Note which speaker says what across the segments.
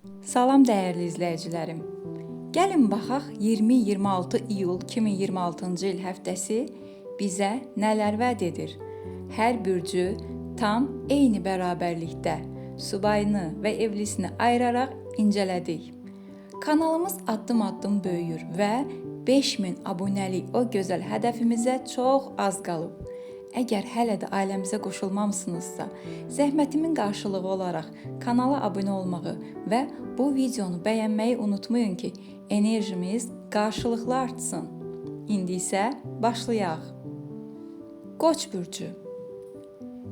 Speaker 1: Salam dəyərli izləyicilərim. Gəlin baxaq 20-26 iyul 2026-cı il həftəsi bizə nələr vəd edir. Hər bürcü tam eyni bərabərlikdə subayını və evlisini ayıraraq incələdik. Kanalımız addım-addım böyüyür və 5000 abunəlik o gözəl hədəfimizə çox az qalıb. Əgər hələ də ailəmizə qoşulmamısınızsa, zəhmətimin qarşılığı olaraq kanala abunə olmağı və bu videonu bəyənməyi unutmayın ki, enerjimiz qarşılıqlı artsın. İndi isə başlayaq. Qoç bürcü.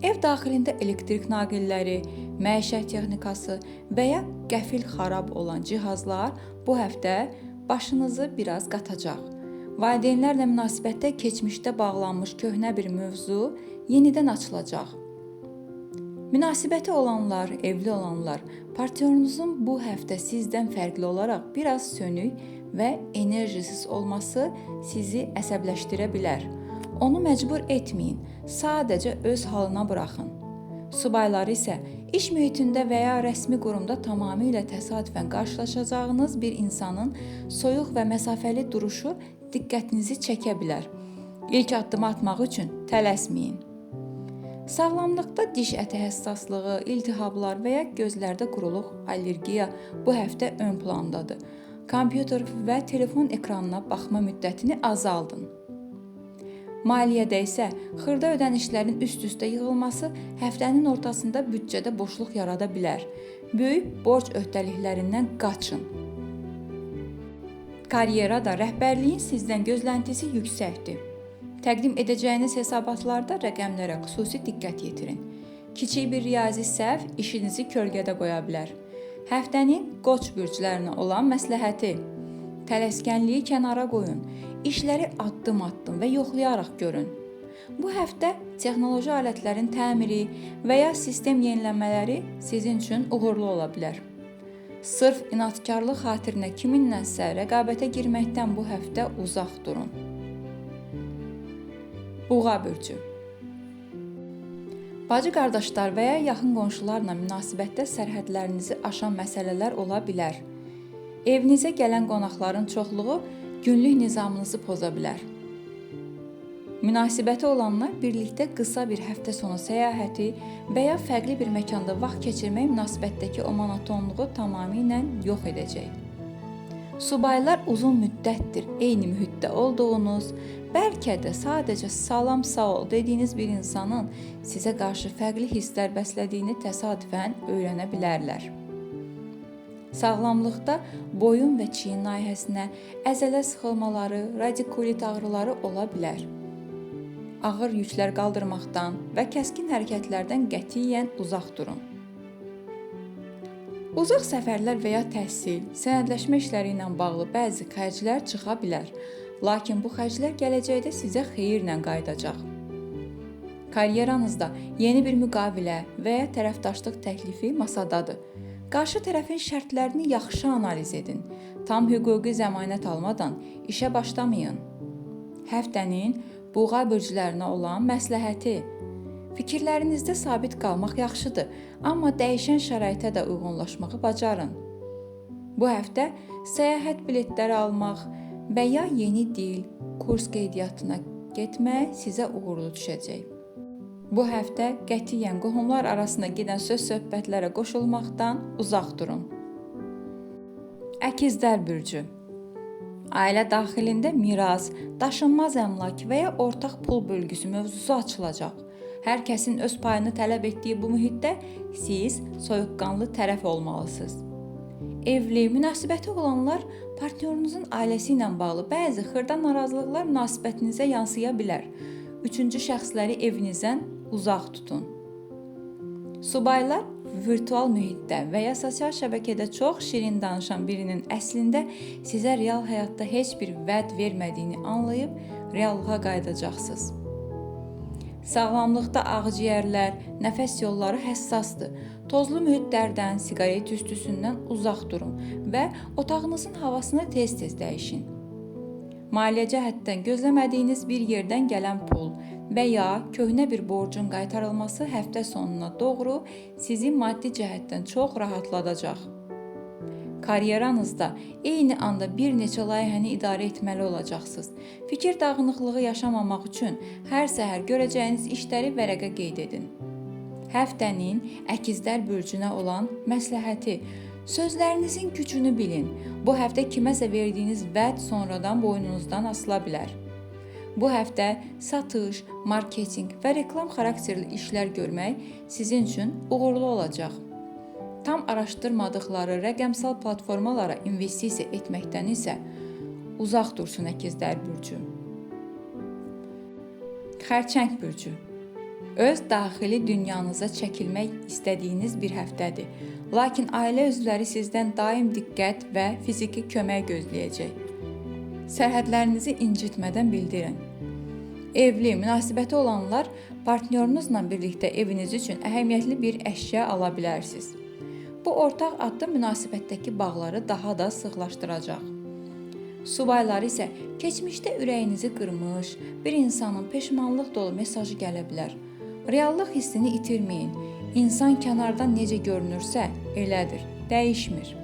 Speaker 1: Ev daxilində elektrik naqilləri, məişət texnikası və ya qəfil xarab olan cihazlar bu həftə başınızı biraz qatacaq. Valideynlərlə münasibətdə keçmişdə bağlanmış köhnə bir mövzu yenidən açılacaq. Münasibəti olanlar, evli olanlar, partnyorunuzun bu həftə sizdən fərqli olaraq biraz sönük və enerjisiz olması sizi əsəbləşdirə bilər. Onu məcbur etməyin, sadəcə öz halına buraxın. Subaylar isə iş mühitində və ya rəsmi qurumda tamamilə təsadüfən qarşılaşacağınız bir insanın soyuq və məsafəli duruşu diqqətinizi çəkə bilər. İlk addımı atmaq üçün tələsməyin. Sağlamlıqda diş əti həssaslığı, iltihablar və ya gözlərdə quruluq, allergiya bu həftə ön plandadır. Kompüter və telefon ekranına baxma müddətini azaldın. Maliyyədə isə xırda ödənişlərin üst-üstə yığılması həftənin ortasında büdcədə boşluq yarada bilər. Böyük borc öhdəliklərindən qaçın. Karyerada rəhbərliyin sizdən gözləntisi yüksəkdir. Təqdim edəcəyiniz hesabatlarda rəqəmlərə xüsusi diqqət yetirin. Kiçik bir riyazi səhv işinizi kölgədə qoya bilər. Həftənin qoç bürclərinə olan məsləhəti: tələskənliyi kənara qoyun, işləri addım-addım və yoxlayaraq görün. Bu həftə texnoloji alətlərin təmiri və ya sistem yenilənmələri sizin üçün uğurlu ola bilər. Sırf inadkarlıq xatirinə kiminlənsə rəqabətə girməkdən bu həftə uzaq durun. Buğa bürcü. Bacı qardaşlar və ya yaxın qonşularla münasibətdə sərhədlərinizi aşan məsələlər ola bilər. Evinizə gələn qonaqların çoxluğu günlük nizamınızı poza bilər. Münasibəti olanlar birlikdə qısa bir həftə sonu səyahəti və ya fərqli bir məkanda vaxt keçirmək münasibətdəki o monotonluğu tamamilə yox edəcək. Subaylar uzun müddətdir eyni mühitdə olduğunuz, bəlkə də sadəcə salam sağ ol dediyiniz bir insanın sizə qarşı fərqli hisslər bəslədiyini təsadüfən öyrənə bilərlər. Sağlamlıqda boyun və çiyin nahiyəsinə əzələ sıxılmaları, radikulit ağrıları ola bilər. Ağır yüklər qaldırmaqdan və kəskin hərəkətlərdən qətiyyən uzaq durun. Uzaq səfərlər və ya təhsil, sənədləşmə işləri ilə bağlı bəzi xərclər çıxa bilər, lakin bu xərclər gələcəkdə sizə xeyirlə qayıdacaq. Karyeranızda yeni bir müqavilə və ya tərəfdaşlıq təklifi masadadır. Qarşı tərəfin şərtlərini yaxşı analiz edin. Tam hüquqi zəmanət almadan işə başlamayın. Həftənin buğa bürclərinə olan məsləhəti: fikirlərinizdə sabit qalmaq yaxşıdır, amma dəyişən şəraitə də uyğunlaşmağı bacarın. Bu həftə səyahət biletləri almaq və ya yeni dil, kurs qeydiyyatına getmək sizə uğurlu düşəcək. Bu həftə qətiyyən qohumlar arasında gedən söz-söhbətlərə qoşulmaqdan uzaq durun. Əkizlər bürcü. Ailə daxilində miras, daşınmaz əmlak və ya ortaq pul bölgüsü mövzusu açılacaq. Hər kəsin öz payını tələb etdiyi bu mühitdə siz soyuqqanlı tərəf olmalısınız. Evli, münasibəti olanlar partnyorunuzun ailəsi ilə bağlı bəzi xırda narazılıqlar münasibətinizə yansıya bilər. Üçüncü şəxsləri evinizdən uzaq tutun. Subaylar virtual mühitdə və ya sosial şəbəkədə çox şirin danışan birinin əslində sizə real həyatda heç bir vəd vermədiyini anlayıb reallığa qayıdacaqsınız. Sağlamlıqda ağciyərlər, nəfəs yolları həssasdır. Tozlu mühitlərdən, siqaret tüstüsündən uzaq durun və otağınızın havasını tez-tez dəyişin. Maliyyə cəhətdən gözləmədiyiniz bir yerdən gələn pul və ya köhnə bir borcun qaytarılması həftə sonuna doğru sizi maddi cəhətdən çox rahatladacaq. Karyeranızda eyni anda bir neçə layihəni idarə etməli olacaqsınız. Fikir dağınıqlığı yaşamamaq üçün hər səhər görəcəyiniz işləri vərəqə qeyd edin. Həftənin Əkizlər bürcünə olan məsləhəti: sözlərinizin gücünü bilin. Bu həftə kiməsə verdiyiniz vəd sonradan boynunuzdan asıla bilər. Bu həftə satış, marketinq və reklam xarakterli işlər görmək sizin üçün uğurlu olacaq. Tam araşdırmadıqları rəqəmsal platformalara investisiya etməkdən isə uzaq dursun Əkizlər bürcü. Xərçəng bürcü. Öz daxili dünyanıza çəkilmək istədiyiniz bir həftədir. Lakin ailə üzvləri sizdən daim diqqət və fiziki kömək gözləyəcək. Sərhədlərinizi incitmədən bildirin. Evli, münasibəti olanlar partnyorunuzla birlikdə eviniz üçün əhəmiyyətli bir əşya ala bilərsiniz. Bu ortaq addım münasibətdəki bağları daha da sıxlaşdıracaq. Subaylar isə keçmişdə ürəyinizi qırmış bir insanın peşmanlıq dolu mesajı gələ bilər. Reallıq hissini itirməyin. İnsan kənardan necə görünürsə, elədir, dəyişmir.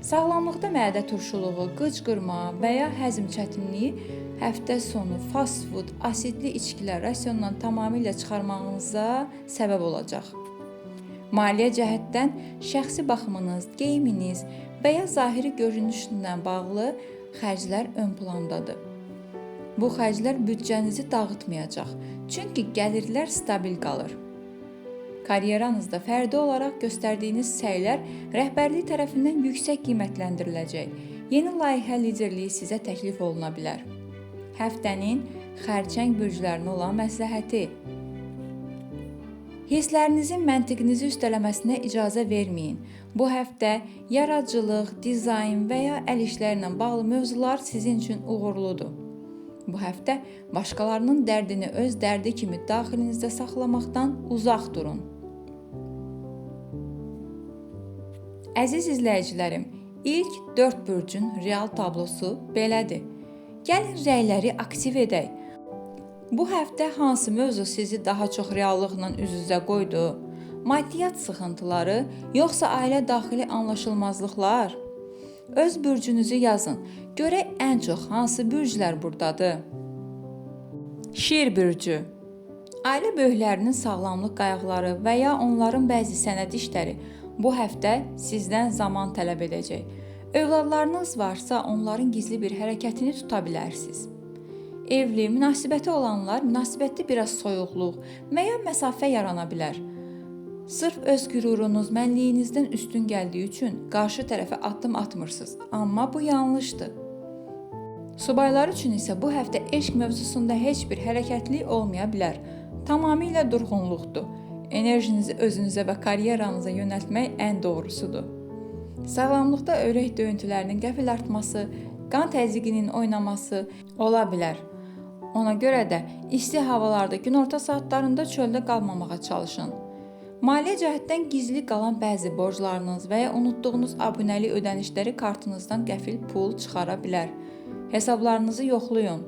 Speaker 1: Sağlamlıqda mədə turşuluğu, qıcqırma və ya həzm çətinliyi həftə sonu fast food, asidli içkilər rasiondan tamamilə çıxarmağınıza səbəb olacaq. Maliyyə cəhətdən şəxsi baxımınız, geyiminiz və ya zahiri görünüşlə bağlı xərclər ön plandadır. Bu xərclər büdcənizi dağıtmayacaq, çünki gəlirlər stabil qalır. Karyeranızda fərdi olaraq göstərdiyiniz səylər rəhbərlik tərəfindən yüksək qiymətləndiriləcək. Yeni layihə liderliyi sizə təklif oluna bilər. Həftənin xərçəng bürclərinə olan məsləhəti: hisslərinizin məntiqinizi üstələməsinə icazə verməyin. Bu həftə yaradıcılıq, dizayn və ya əl işlərlə bağlı mövzular sizin üçün uğurludur. Bu həftə başqalarının dərdini öz dərdi kimi daxilinizdə saxlamaqdan uzaq durun. Əziz izləyicilərim, ilk 4 bürcün real tablosu belədir. Gəlin rəyləri aktiv edək. Bu həftə hansı mövzu sizi daha çox reallıqla üz-üzə qoydu? Maddiyyat sıxıntıları, yoxsa ailə daxili anlaşılmazlıqlar? Öz bürcünüzü yazın. Görək ən çox hansı bürclər buradadır? Şir bürcü. Ailə böyüklərinin sağlamlıq qayğıları və ya onların bəzi sənəd işləri bu həftə sizdən zaman tələb edəcək. Övladlarınız varsa onların gizli bir hərəkətini tuta bilərsiniz. Evli, münasibəti olanlar münasibətdə biraz soyuqluq və ya məsafə yarana bilər. Sırf öz qürurunuz mənliyinizdən üstün gəldiyi üçün qarşı tərəfə addım atmırsınız, amma bu yanlışdır. Subaylar üçün isə bu həftə eşq mövzusunda heç bir hərəkətlilik olmaya bilər. Tamamilə durğunluqdur. Enerjinizi özünüzə və karyeranıza yönəltmək ən doğrusudur. Sağlamlıqda örək döyüntülərinin qəfil artması, qan təzyiqinin oynaması ola bilər. Ona görə də isti havalarda günorta saatlarında çöldə qalmamağa çalışın. Maliyyə cəhətdən gizli qalan bəzi borclarınız və ya unutduğunuz abunəlik ödənişləri kartınızdan qəfil pul çıxara bilər. Hesablarınızı yoxlayın.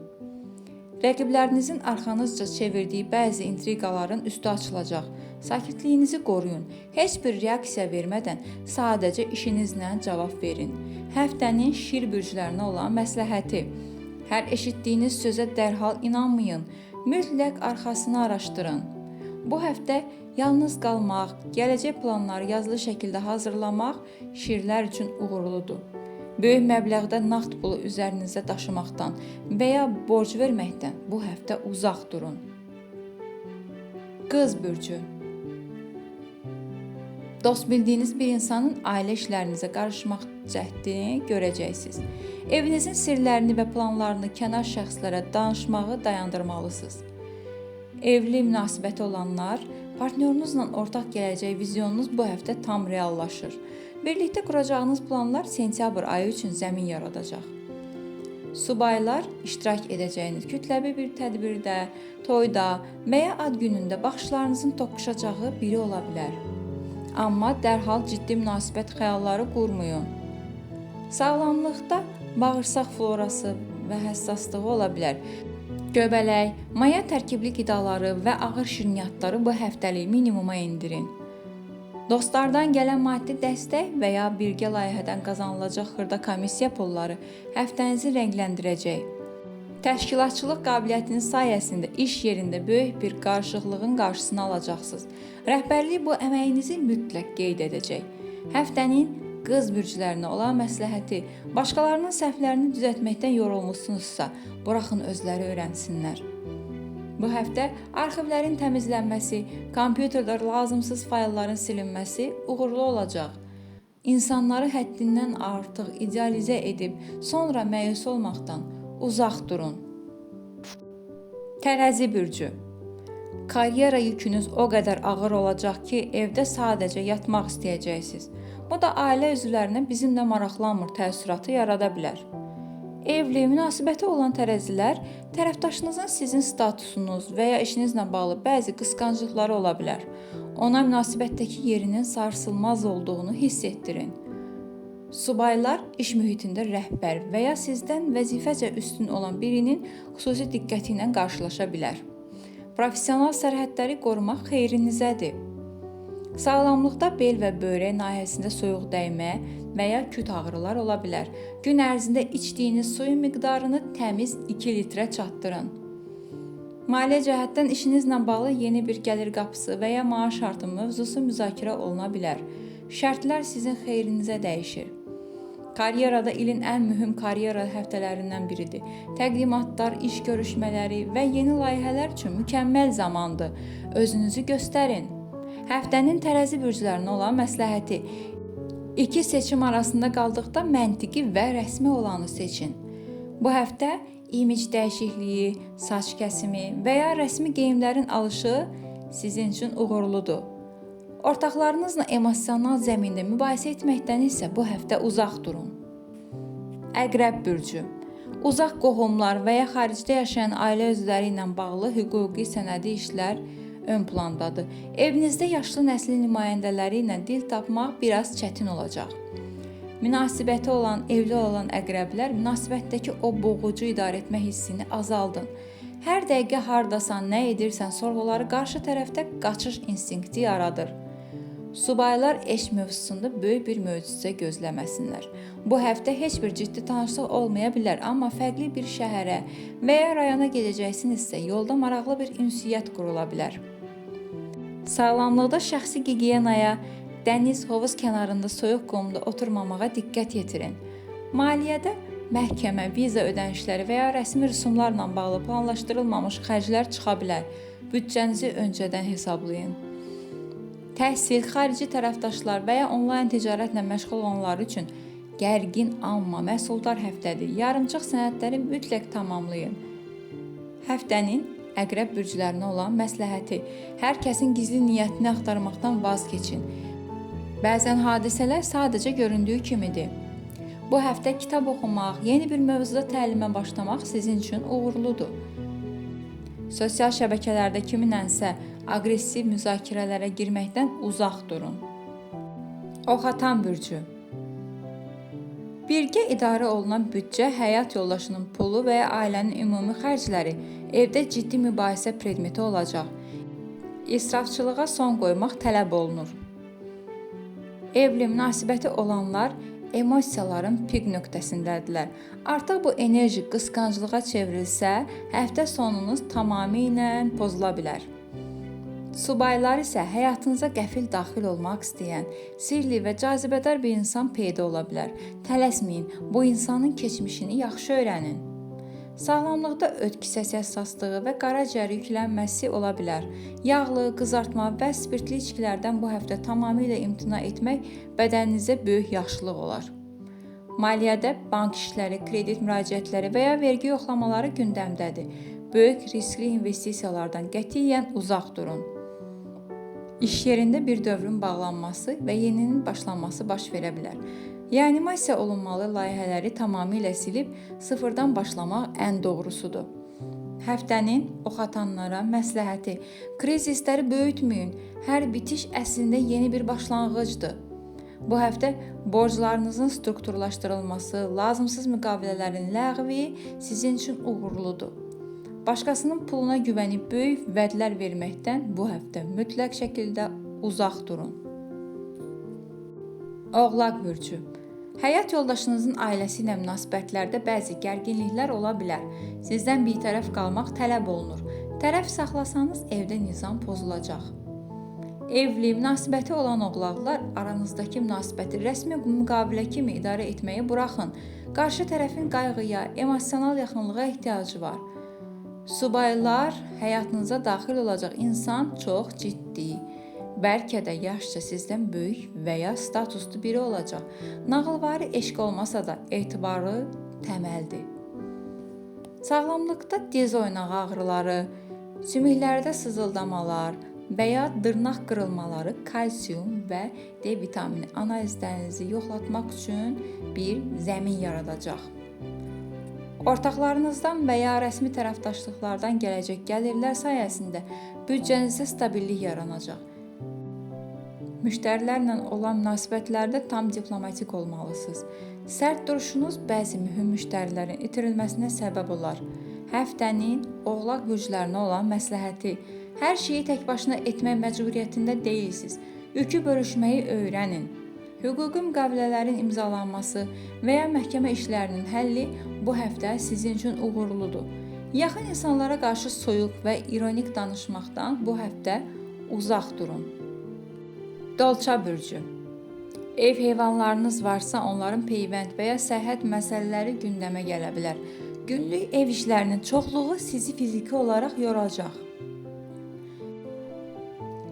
Speaker 1: Rəqiblərinizin arxanızca çevirdiyi bəzi intriqaların üstü açılacaq. Sakitliyinizi qoruyun. Heç bir reaksiya vermədən sadəcə işinizlə cavab verin. Həftənin şir bürclərinə olan məsləhəti: hər eşitdiyiniz sözə dərhal inanmayın. Mütləq arxasını araşdırın. Bu həftə yalnız qalmaq, gələcək planları yazılı şəkildə hazırlamaq şirlər üçün uğurludur. Böyük məbləğdə nağd pulu üzərinizə daşımaqdan və ya borc verməkdən bu həftə uzaq durun. Qız bürcü. Dost bildiyiniz bir insanın ailə işlərinizə qarışmaq cəhdini görəcəksiniz. Evinizin sirlərini və planlarını kənar şəxslərə danışmağı dayandırmalısınız. Evli münasibəti olanlar, partnyorunuzla ortaq gələcək vizyonunuz bu həftə tam reallaşır. Birlikdə quracağınız planlar sentyabr ayı üçün zəmin yaradacaq. Subaylar iştirak edəcəyiniz kütləvi bir tədbirdə, toyda və ya ad günündə baxışlarınızın toqquşacağı biri ola bilər. Amma dərhal ciddi münasibət xəyalları qurmayın. Sağlamlıqda bağırsaq florası və həssaslığı ola bilər. Göbələk, maya tərkibli qidaları və ağır şirniyyatları bu həftəlik minimuma endirin. Dostlardan gələn maddi dəstək və ya birgə layihədən qazanılacaq xırda komissiya pulları həftənizi rəngləndirəcək. Təşkilatçılıq qabiliyyətiniz sayəsində iş yerində böyük bir qarışıqlığın qarşısını alacaqsınız. Rəhbərlik bu əməyinizi mütləq qeyd edəcək. Həftənin qız bürclərinə olan məsləhəti: başqalarının səhvlərini düzəltməkdən yorulmusunuzsa, buraxın özləri öyrənsinlər. Bu həftə arxivlərin təmizlənməsi, kompüterdə lazımsız faylların silinməsi uğurlu olacaq. İnsanları həddindən artıq idealizə edib sonra məyus olmaqdan uzaq durun. Tərəzi bürcü. Karyera yükünüz o qədər ağır olacaq ki, evdə sadəcə yatmaq istəyəcəksiniz. Bu da ailə üzvlərinə bizimlə maraqlanmır təəssüratı yarada bilər. Evli, münasibəti olan tərəzilər, tərəfdaşınızın sizin statusunuz və ya işinizlə bağlı bəzi qısqanclıqları ola bilər. Ona münasibətdəki yerinin sarsılmaz olduğunu hiss etdirin. Subaylar iş mühitində rəhbər və ya sizdən vəzifəcə üstün olan birinin xüsusi diqqəti ilə qarşılaşa bilər. Professional sərhədləri qorumaq xeyrinizədir. Sağlamlıqda bel və böyrək nahiyəsində soyuq dəymə və ya küt ağrılar ola bilər. Gün ərzində içdiyiniz suyun miqdarını təmiz 2 litrə çatdırın. Maliyyə cəhətdən işinizlə bağlı yeni bir gəlir qapısı və ya maaş artımı mövzusu müzakirə oluna bilər. Şərtlər sizin xeyrinizə dəyişir. Karyerada ilin ən mühüm karyera həftələrindən biridir. Təqdimatlar, iş görüşmələri və yeni layihələr üçün mükəmməl zamandır. Özünüzü göstərin. Həftənin tərəzi bürclərinə olan məsləhəti: İki seçim arasında qaldıqda məntiqi və rəsmi olanı seçin. Bu həftə imic dəyişikliyi, saç kəsimi və ya rəsmi geyimlərin alışı sizin üçün uğurludur. Ortaqlarınızla emosional zəmində mübahisə etməkdən isə bu həftə uzaq durun. Əqrəb bürcü. Uzaq qohumlar və ya xaricdə yaşayan ailə üzvləri ilə bağlı hüquqi sənədi işlər ön plandadır. Evinizdə yaşlı nəslin nümayəndələri ilə dil tapmaq biraz çətin olacaq. Münasibəti olan, evli olan əqrəblər münasibətdəki o boğucu idarə etmə hissini azaldın. Hər dəqiqə hardasan, nə edirsən sorğuları qarşı tərəfdə qaçış instinkti yaradır. Subaylar eş mövzusunda böyük bir möcüzə gözləməsinlər. Bu həftə heç bir ciddi tanışlıq olmaya bilər, amma fərqli bir şəhərə və ya rayona gedəcəksinizsə yolda maraqlı bir ünsiyyət qurula bilər. Sağlamlıqda şəxsi gigiyenaya, dəniz, hovuz kənarında soyuq qumda oturmamağa diqqət yetirin. Maliyyədə məhkəmə, viza ödənişləri və ya rəsmi rüsumlarla bağlı planlaşdırılmamış xərclər çıxa bilər. Büdcənizi öncədən hesablayın. Təhsil, xarici tərəfdaşlar və ya onlayn ticarətlə məşğul olanlar üçün gərgin, amma məhsuldar həftədir. Yarımçıq sənədləri mütləq tamamlayın. Həftənin əqrəb bürclərinə olan məsləhəti: hər kəsin gizli niyyətini axtarmaqdan vaz keçin. Bəzən hadisələr sadəcə göründüyü kimidir. Bu həftə kitab oxumaq, yeni bir mövzuda təlimə başlamaq sizin üçün uğurludur. Sosial şəbəkələrdə kiminlənsə aqressiv müzakirələrə girməkdən uzaq durun. Oxatan bürcü. Birgə idarə olunan büdcə, həyat yoldaşının pulu və ya ailənin ümumi xərcləri evdə ciddi mübahisə predmeti olacaq. İsrafçılığa son qoymaq tələb olunur. Evli münasibəti olanlar emosiyaların pik nöqtəsindədirlər. Artıq bu enerji qısqanclığa çevrilsə, həftə sonunuz tamamilə pozula bilər. Subaylar isə həyatınıza qəfil daxil olmaq istəyən, sirli və cazibədar bir insan peyda ola bilər. Tələsməyin, bu insanın keçmişini yaxşı öyrənin. Sağlamlıqda öd kisəsi həssaslığı və qaraciyər yüklənməsi ola bilər. Yağlı, qızartma və spirtli içkilərdən bu həftə tamamilə imtina etmək bədəninizə böyük yaxşılıq olar. Maliyyədə bank işləri, kredit müraciətləri və ya vergi yoxlamaları gündəmdədir. Böyük riskli investisiyalardan qətiyyən uzaq durun. İş yerində bir dövrün bağlanması və yeninin başlanması baş verə bilər. Reanimasiya olunmalı layihələri tamamilə silib sıfırdan başlamaq ən doğrusudur. Həftənin oxatanlara məsləhəti: krizisləri böyütməyin. Hər bitiş əslində yeni bir başlanğıcdır. Bu həftə borclarınızın strukturlaşdırılması, lazımsız müqavilələrin ləğvi sizin üçün uğurludur. Başqasının puluna güvənib böyük vədlər verməkdən bu həftə mütləq şəkildə uzaq durun. Oğlaq bürcü. Həyat yoldaşınızın ailəsi ilə münasibətlərdə bəzi gərginliklər ola bilər. Sizdən bir tərəf qalmaq tələb olunur. Tərəf saxlasanız evdə nizam pozulacaq. Evli, münasibəti olan oğlaqlar aranızdakı münasibəti rəsmi müqavilə kimi idarə etməyi buraxın. Qarşı tərəfin qayğıya, emosional yaxınlığa ehtiyacı var. Subaylar, həyatınıza daxil olacaq insan çox ciddi. Bəlkə də yaşca sizdən böyük və ya statuslu biri olacaq. Nağılvari eşq olmasa da etibarı təməldir. Sağlamlıqda diz oynağı ağrıları, sümüklərdə sızıldamalar və ya dırnaq qırılmaları kalsium və D vitamini analizlərinizi yoxlatmaq üçün bir zəmin yaradacaq. Ortaqlarınızdan və ya rəsmi tərəfdaşlıqlardan gələcək gəlirlər sayəsində büdcənizdə stabillik yaranacaq. Müştərilərlə olan münasibətlərdə tam diplomatik olmalısınız. Sərt duruşunuz bəzi mühüm müştərilərin itirilməsinə səbəb olar. Həftənin oğlaq bürclərinə olan məsləhəti. Hər şeyi tək başına etmək məcburiyyətində deyilsiniz. Yükü bölüşməyi öyrənin. Hüquqi müqavilələrin imzalanması və ya məhkəmə işlərinin həlli bu həftə sizin üçün uğurludur. Yaxın insanlara qarşı soyuq və ironik danışmaqdan bu həftə uzaq durun. Dolça bürcü. Ev heyvanlarınız varsa onların peyvənd və ya səhhət məsələləri gündəmə gələ bilər. Günlük ev işlərinin çoxluğu sizi fiziki olaraq yoracaq.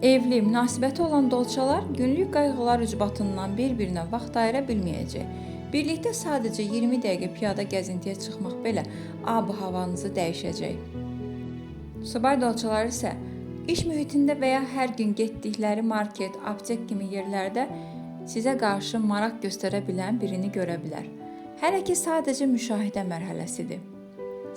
Speaker 1: Evli, münasibəti olan dolçalar günlük qayğılar ucbatından bir-birinə vaxt ayıra bilməyəcək. Birlikdə sadəcə 20 dəqiqə piyada gəzintiyə çıxmaq belə ab-havanızı dəyişəcək. Subay dolçaları isə İş mühitində və ya hər gün getdikləri market, aptek kimi yerlərdə sizə qarşı maraq göstərə bilən birini görə bilər. Hələ ki sadəcə müşahidə mərhələsidir.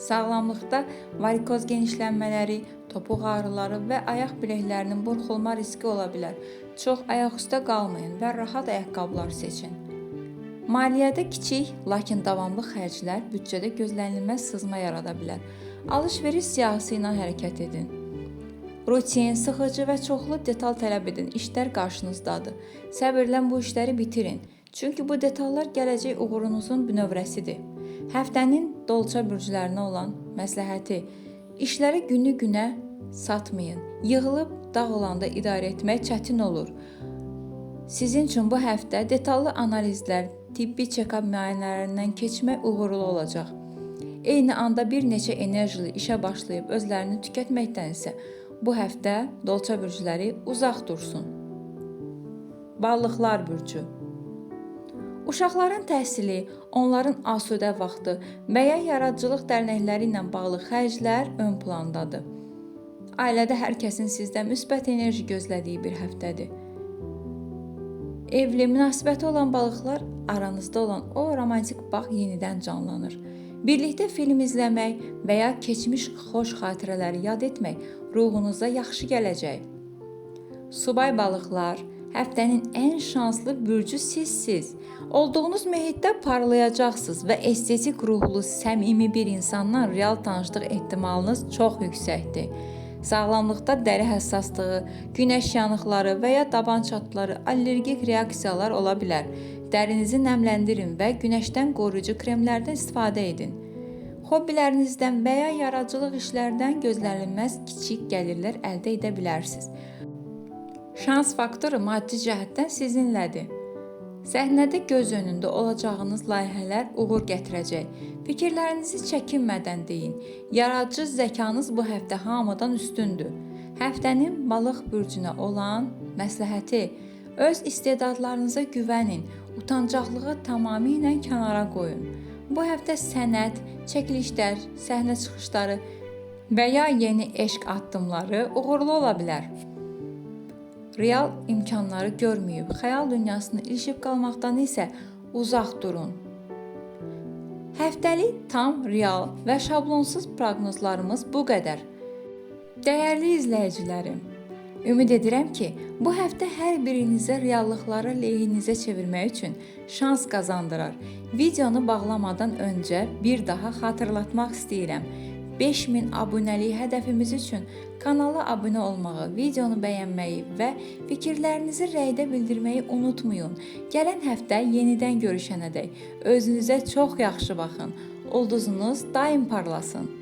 Speaker 1: Sağlamlıqda varikoz genişlənmələri, topuq ağrıları və ayaq biləklərinin burxulma riski ola bilər. Çox ayaqüstə qalmayın və rahat ayaqqabılar seçin. Maliyyədə kiçik, lakin davamlı xərclər büdcədə gözlənilməz sızma yarada bilər. Alış-veriş siyahısı ilə hərəkət edin. Rutin, sıxıcı və çoxlu detal tələb edən işlər qarşınızdadır. Səbirlə bu işləri bitirin. Çünki bu detallar gələcək uğurunuzun bünövrəsidir. Həftənin dolça bürclərinə olan məsləhəti. İşləri günü-günə satmayın. Yığılıb dağılanda idarə etmək çətin olur. Sizin üçün bu həftə detallı analizlər, tibbi check-up müayinələrindən keçmək uğurlu olacaq. Eyni anda bir neçə enerjili işə başlayıb özlərini tükətməkdən isə bu həftə dolça bürcləri uzaq dursun. Ballıqlar bürcü. Uşaqların təhsili, onların asudə vaxtı və ya yaradıcılıq dərnəkləri ilə bağlı xərclər ön plandadır. Ailədə hər kəsin sizdən müsbət enerji gözlədiyi bir həftədir. Evli, münasibəti olan balıqlar aranızda olan o romantik bağ yenidən canlanır. Birlikdə film izləmək və ya keçmiş xoş xatirələri yad etmək ruhunuza yaxşı gələcək. Subay balıqlar, həftənin ən şanslı bürcü sizsiz. Olduğunuz mühitdə parlayacaqsınız və estetik ruhlu, səmimi bir insanla real tanışlıq ehtimalınız çox yüksəkdir. Sağlamlıqda dəri həssaslığı, günəş yanıqları və ya daban çatları, allergik reaksiyalar ola bilər. Dərinizi nəmləndirin və günəşdən qoruyucu kremlərdən istifadə edin. Hobbilərinizdən və ya yaradıcılıq işlərdən gözlənilməz kiçik gəlirlər əldə edə bilərsiniz. Şans faktoru maddi cəhətdən sizinlədir. Səhnədə göz önündə olacağınız layihələr uğur gətirəcək. Fikirlərinizi çəkinmədən deyin. Yaradıcı zəkanız bu həftə hamıdan üstündür. Həftənin balıq bürcünə olan məsləhəti. Öz istedadlarınıza güvənin. Utancaqlığı tamamilə kənara qoyun. Bu həftə sənət, çəkilişlər, səhnə çıxışları və ya yeni eşq addımları uğurlu ola bilər. Real imkanları görməyib, xəyal dünyasına ilişib qalmaqdan isə uzaq durun. Həftəlik tam, real və şablonsuz proqnozlarımız bu qədər. Dəyərli izləyicilərim, ümid edirəm ki, bu həftə hər birinizə reallıqları lehinizə çevirmək üçün şans qazandırar. Videonu bağlamadan öncə bir daha xatırlatmaq istəyirəm. 5000 abunəlik hədəfimiz üçün kanala abunə olmağı, videonu bəyənməyi və fikirlərinizi rəydə bildirməyi unutmayın. Gələn həftə yenidən görüşənədək özünüzə çox yaxşı baxın. Ulduzunuz daim parlasın.